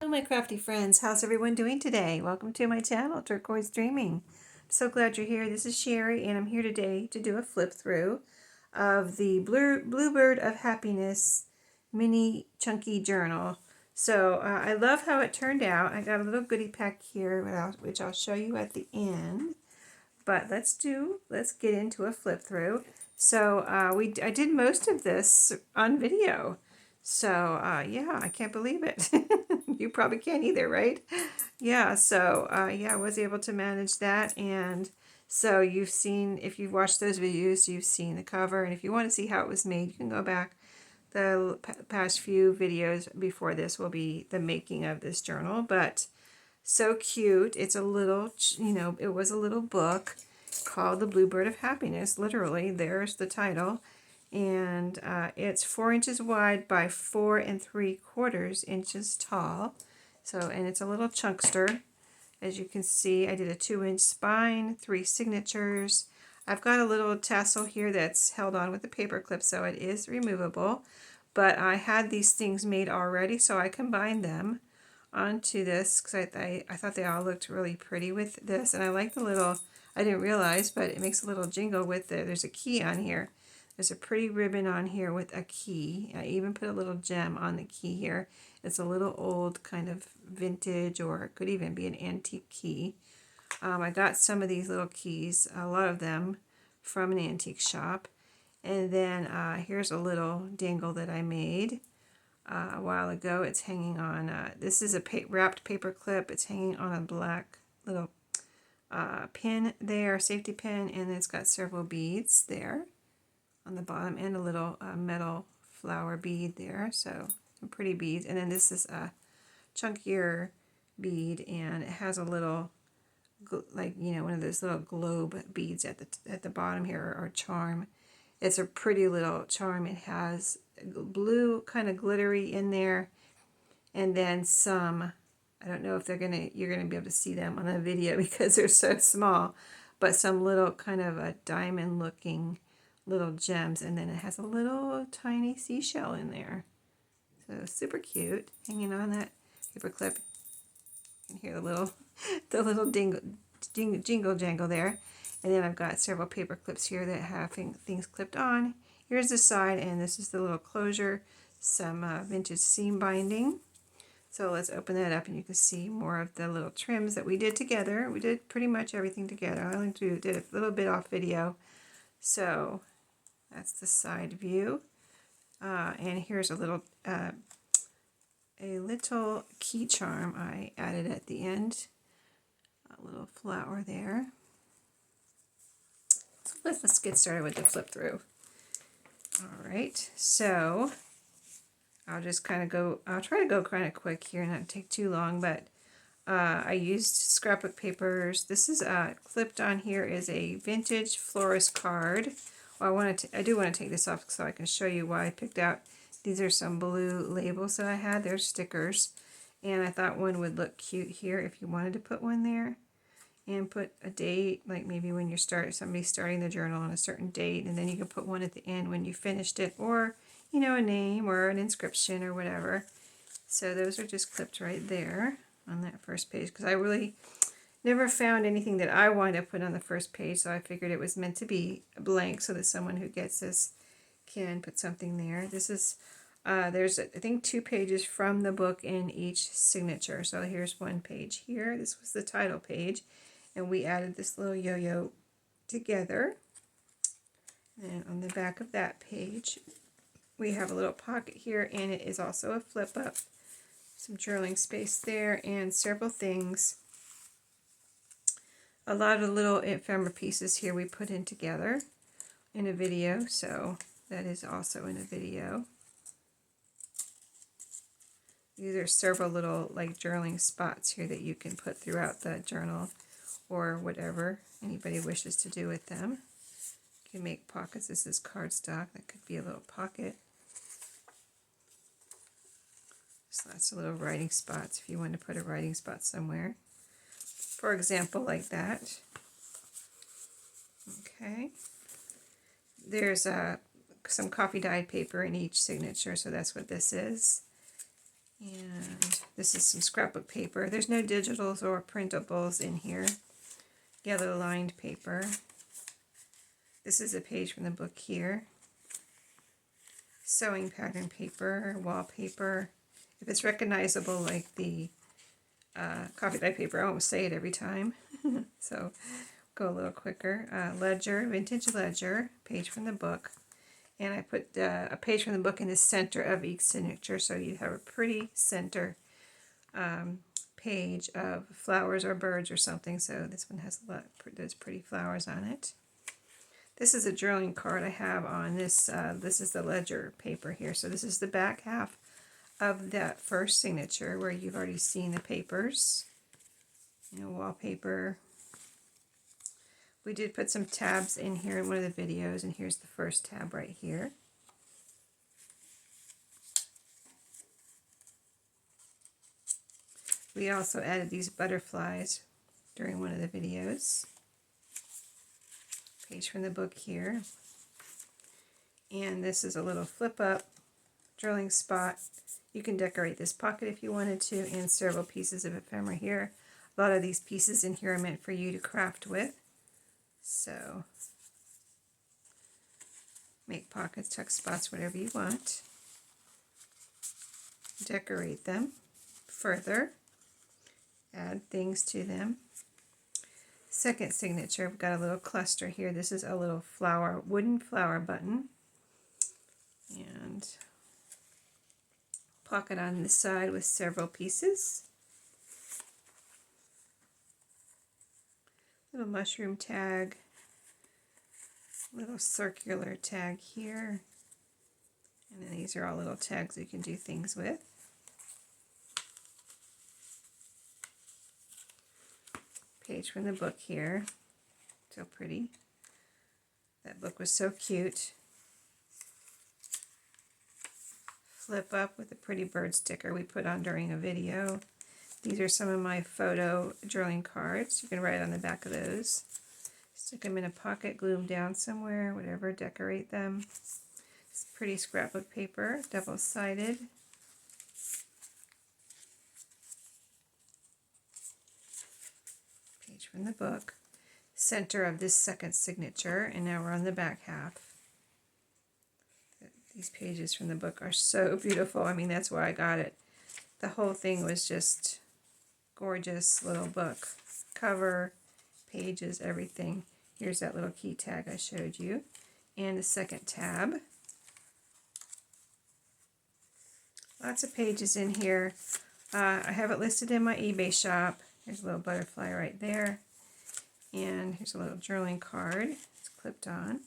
Hello my crafty friends, how's everyone doing today? Welcome to my channel, Turquoise Dreaming. I'm so glad you're here. This is Sheree and I'm here today to do a flip through of the Bluebird of Happiness mini chunky journal. So I love how it turned out. I got a little goodie pack here which I'll show you at the end. But let's get into a flip through. So I did most of this on video. So yeah, I can't believe it. You probably can't either, right? Yeah, so yeah, I was able to manage that. And so you've seen, if you've watched those videos, you've seen the cover. And if you want to see how it was made, you can go back. The past few videos before this will be the making of this journal. But so cute. It's a little, it was a little book called The Bluebird of Happiness. Literally, there's the title. And it's 4 inches wide by 4 3/4 inches tall. So, and it's a little chunkster. As you can see, I did a 2-inch spine, 3 signatures. I've got a little tassel here that's held on with a paper clip, so it is removable. But I had these things made already, so I combined them onto this because I thought they all looked really pretty with this. And I like the little, I didn't realize, but it makes a little jingle with there's a key on here. There's a pretty ribbon on here with a key. I even put a little gem on the key here. It's a little old kind of vintage, or it could even be an antique key. I got some of these little keys, a lot of them, from an antique shop. And then here's a little dangle that I made a while ago. It's hanging on, this is a wrapped paper clip. It's hanging on a black little pin there, safety pin, and it's got several beads there on the bottom and a little metal flower bead there. So some pretty beads. And then this is a chunkier bead, and it has a little, like, one of those little globe beads at the bottom here, or charm. It's a pretty little charm. It has blue kind of glittery in there, and then some, I don't know if you're gonna be able to see them on a video because they're so small, but some little kind of a diamond looking little gems, and then it has a little tiny seashell in there. So super cute, hanging on that paper clip. You can hear the little jingle jangle there. And then I've got several paper clips here that have things clipped on. Here's the side, and this is the little closure, some vintage seam binding. So let's open that up, and you can see more of the little trims that we did together. We did pretty much everything together. I only did a little bit off video. So that's the side view. And here's a little key charm I added at the end. A little flower there. So let's get started with the flip through. All right, so I'll just kind of go, I'll try to go kind of quick here and not take too long, but I used scrapbook papers. This is clipped on here is a vintage florist card. Well, I do want to take this off so I can show you why I picked out. These are some blue labels that I had. They're stickers, and I thought one would look cute here if you wanted to put one there. And put a date, like maybe when you're somebody's starting the journal on a certain date, and then you can put one at the end when you finished it, or a name or an inscription or whatever. So those are just clipped right there on that first page, because I really never found anything that I wanted to put on the first page, so I figured it was meant to be blank so that someone who gets this can put something there. This is there's, I think, 2 pages from the book in each signature. So here's one page here. This was the title page. And we added this little yo-yo together. And on the back of that page, we have a little pocket here, and it is also a flip up. Some journaling space there, and several things. A lot of little ephemera pieces here we put in together in a video, so that is also in a video. These are several little, like, journaling spots here that you can put throughout the journal, or whatever anybody wishes to do with them. You can make pockets. This is cardstock. That could be a little pocket. So lots of little writing spots if you want to put a writing spot somewhere. For example, like that. Okay. There's some coffee dyed paper in each signature, so that's what this is. And this is some scrapbook paper. There's no digitals or printables in here. Yellow lined paper. This is a page from the book here. Sewing pattern paper, wallpaper. If it's recognizable like the coffee dye paper, I won't say it every time. So go a little quicker. Ledger, vintage ledger, page from the book. And I put a page from the book in the center of each signature, so you have a pretty center page of flowers or birds or something. So this one has a lot of those pretty flowers on it. This is a journaling card I have on this. This is the ledger paper here. So this is the back half of that first signature where you've already seen the papers. You know, wallpaper. We did put some tabs in here in one of the videos, and here's the first tab right here. We also added these butterflies during one of the videos. Page from the book here. And this is a little flip up drilling spot. You can decorate this pocket if you wanted to, and several pieces of ephemera here. A lot of these pieces in here are meant for you to craft with. So make pockets, tuck spots, whatever you want. Decorate them further. Add things to them. Second signature, we've got a little cluster here. This is a little flower, wooden flower button. And pocket on the side with several pieces. Little mushroom tag. Little circular tag here. And then these are all little tags you can do things with. Page from the book here. So pretty. That book was so cute. Flip up with a pretty bird sticker we put on during a video. These are some of my photo journaling cards. You can write on the back of those. Stick them in a pocket, glue them down somewhere, whatever, decorate them. It's pretty scrapbook paper, double-sided. Page from the book. Center of this second signature, and now we're on the back half. These pages from the book are so beautiful. I mean, that's why I got it. The whole thing was just gorgeous little book. Cover, pages, everything. Here's that little key tag I showed you. And the second tab. Lots of pages in here. I have it listed in my eBay shop. There's a little butterfly right there. And here's a little journaling card. It's clipped on.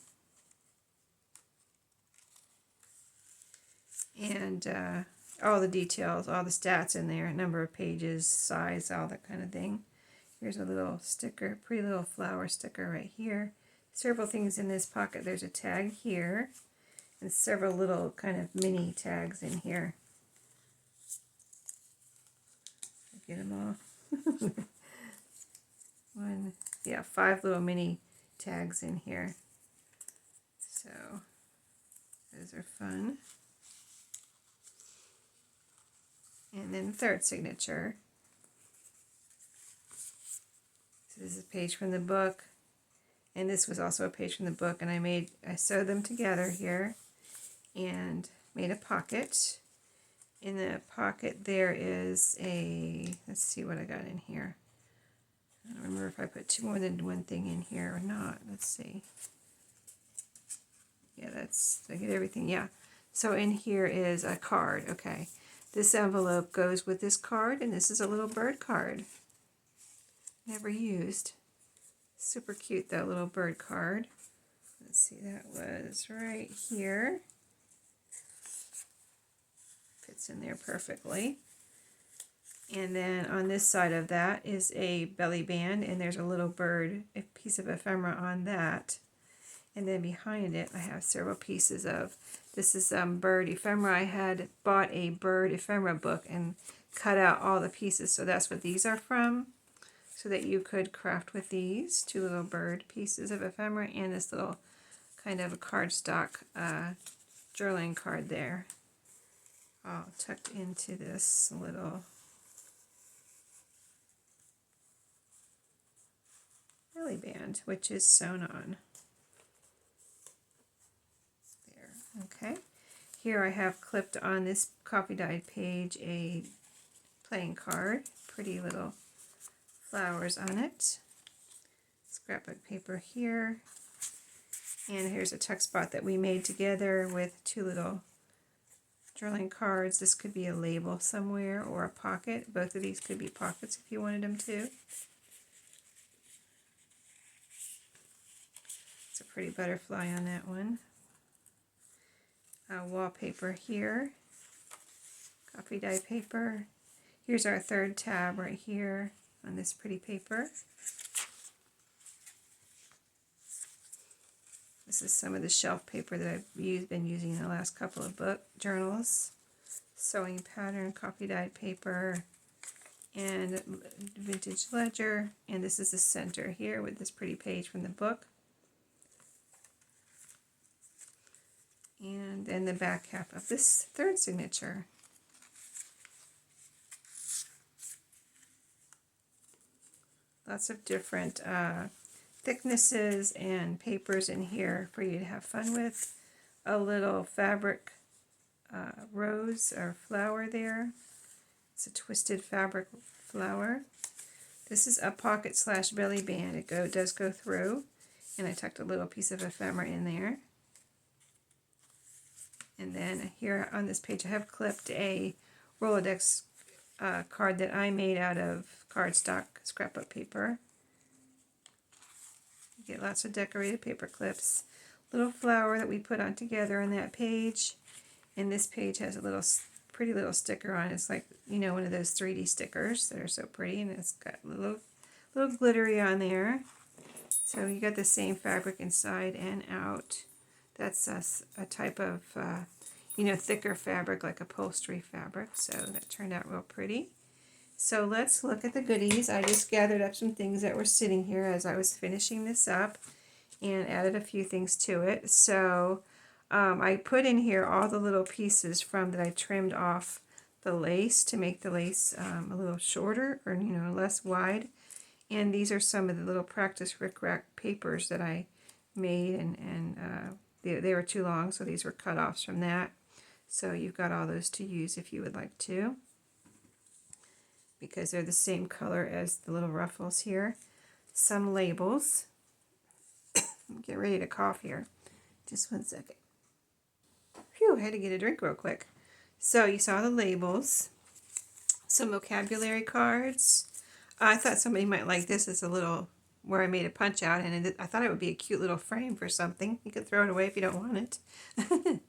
And all the details, all the stats in there, number of pages, size, all that kind of thing. Here's a little sticker, pretty little flower sticker right here. Several things in this pocket. There's a tag here, and several little kind of mini tags in here. Get them all. One, yeah, 5 little mini tags in here. So those are fun. And then third signature. So this is a page from the book, and this was also a page from the book, and I sewed them together here and made a pocket. In the pocket there is a, let's see what I got in here. I don't remember if I put more than one thing in here or not. Let's see. Yeah, I get everything. Yeah. So in here is a card. Okay. This envelope goes with this card, and this is a little bird card. Never used. Super cute, that little bird card. Let's see, that was right here. Fits in there perfectly. And then on this side of that is a belly band, and there's a little bird, a piece of ephemera on that. And then behind it I have several pieces of, this is bird ephemera. I had bought a bird ephemera book and cut out all the pieces, so that's what these are from, so that you could craft with these 2 little bird pieces of ephemera and this little kind of a cardstock journaling card there. all tucked into this little belly band, which is sewn on. There, okay. Here I have clipped on this coffee dyed page a playing card, pretty little flowers on it. Scrapbook paper here. And here's a tuck spot that we made together with two little drawing cards. This could be a label somewhere or a pocket. Both of these could be pockets if you wanted them to. It's a pretty butterfly on that one. Wallpaper here. Coffee dye paper. Here's our third tab right here on this pretty paper. This is some of the shelf paper that I've been using in the last couple of book journals. Sewing pattern, coffee dyed paper, and vintage ledger. And this is the center here with this pretty page from the book. And then the back half of this third signature. Lots of different thicknesses and papers in here for you to have fun with. A little fabric rose or flower there. It's a twisted fabric flower. This is a pocket / belly band. It does go through, and I tucked a little piece of ephemera in there. And then here on this page I have clipped a Rolodex card that I made out of cardstock scrapbook paper. You get lots of decorated paper clips. Little flower that we put on together on that page. And this page has a pretty little sticker on it. It's like, you know, one of those 3D stickers that are so pretty, and it's got a little glittery on there. So you got the same fabric inside and out. That's a type of, you know, thicker fabric, like upholstery fabric. So that turned out real pretty. So let's look at the goodies. I just gathered up some things that were sitting here as I was finishing this up and added a few things to it. So I put in here all the little pieces from that I trimmed off the lace to make the lace a little shorter, or, you know, less wide. And these are some of the little practice rickrack papers that I made, and they were too long, so these were cut-offs from that. So you've got all those to use if you would like to, because they're the same color as the little ruffles here. Some labels. Get ready to cough here. Just one second. Phew, I had to get a drink real quick. So you saw the labels. Some vocabulary cards. I thought somebody might like this. It's a little, where I made a punch out, and I thought it would be a cute little frame for something. You could throw it away if you don't want it.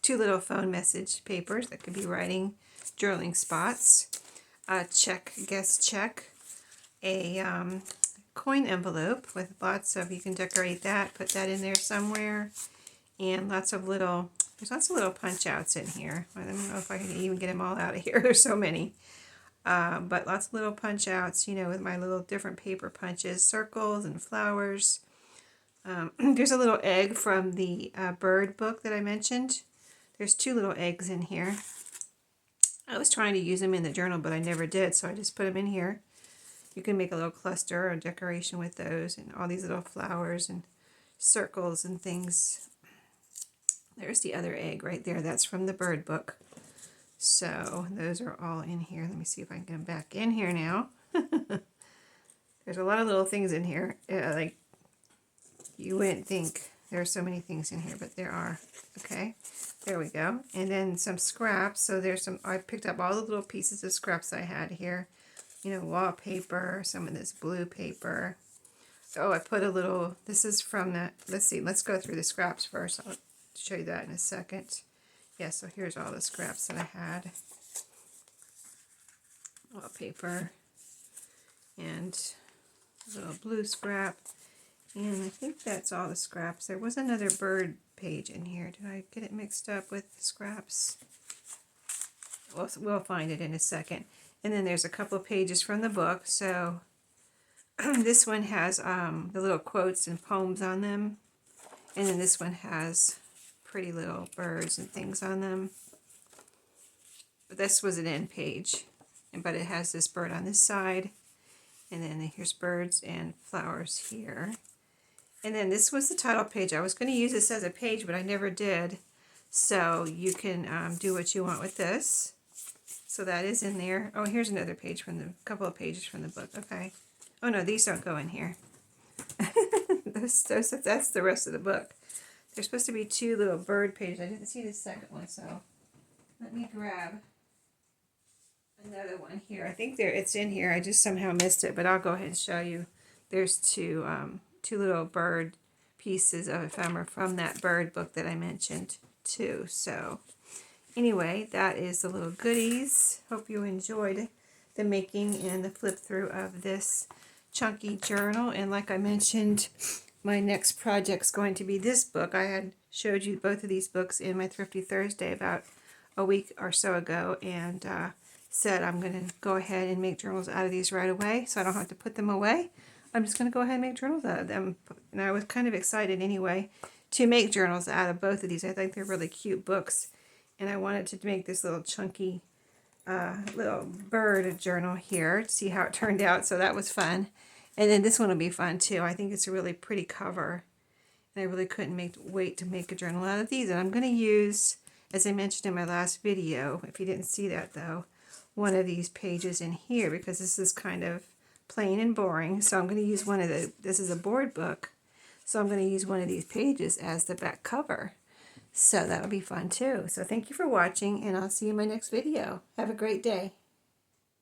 Two little phone message papers that could be writing journaling spots. A check, guess check. A coin envelope with lots of, you can decorate that, put that in there somewhere. And lots of little, there's lots of little punch outs in here. I don't know if I can even get them all out of here. There's so many. But lots of little punch outs, you know, with my little different paper punches, circles and flowers. There's a little egg from the bird book that I mentioned. There's two little eggs in here. I was trying to use them in the journal, but I never did, so I just put them in here. You can make a little cluster or decoration with those, and all these little flowers and circles and things. There's the other egg right there. That's from the bird book. So those are all in here. Let me see if I can get them back in here now. There's a lot of little things in here. Like, you wouldn't think there are so many things in here, but there are. Okay, there we go. And then some scraps. So there's some, I picked up all the little pieces of scraps I had here. You know, wallpaper, some of this blue paper. Oh, I put a little, this is from that, let's see, let's go through the scraps first. I'll show you that in a second. Yeah, so here's all the scraps that I had. Wallpaper and a little blue scrap. And I think that's all the scraps. There was another bird page in here. Did I get it mixed up with the scraps? We'll find it in a second. And then there's a couple of pages from the book. So this one has the little quotes and poems on them. And then this one has pretty little birds and things on them. But this was an end page. But it has this bird on this side. And then here's birds and flowers here. And then this was the title page. I was going to use this as a page, but I never did. So you can do what you want with this. So that is in there. Oh, here's another page from the, couple of pages from the book. Okay. Oh no, these don't go in here. That's the rest of the book. There's supposed to be 2 little bird pages. I didn't see the second one, so let me grab another one here. I think it's in here. I just somehow missed it, but I'll go ahead and show you. There's two little bird pieces of ephemera from that bird book that I mentioned too. So anyway, that is the little goodies. Hope you enjoyed the making and the flip through of this chunky journal. And like I mentioned, my next project's going to be this book. I had showed you both of these books in my Thrifty Thursday about a week or so ago, and said I'm going to go ahead and make journals out of these right away so I don't have to put them away. I'm just going to go ahead and make journals out of them. And I was kind of excited anyway to make journals out of both of these. I think they're really cute books. And I wanted to make this little chunky little bird journal here to see how it turned out. So that was fun. And then this one will be fun too. I think it's a really pretty cover. And I really couldn't wait to make a journal out of these. And I'm going to use, as I mentioned in my last video, if you didn't see that though, one of these pages in here because this is kind of plain and boring. So I'm going to use this is a board book. So I'm going to use one of these pages as the back cover. So that'll be fun too. So thank you for watching, and I'll see you in my next video. Have a great day.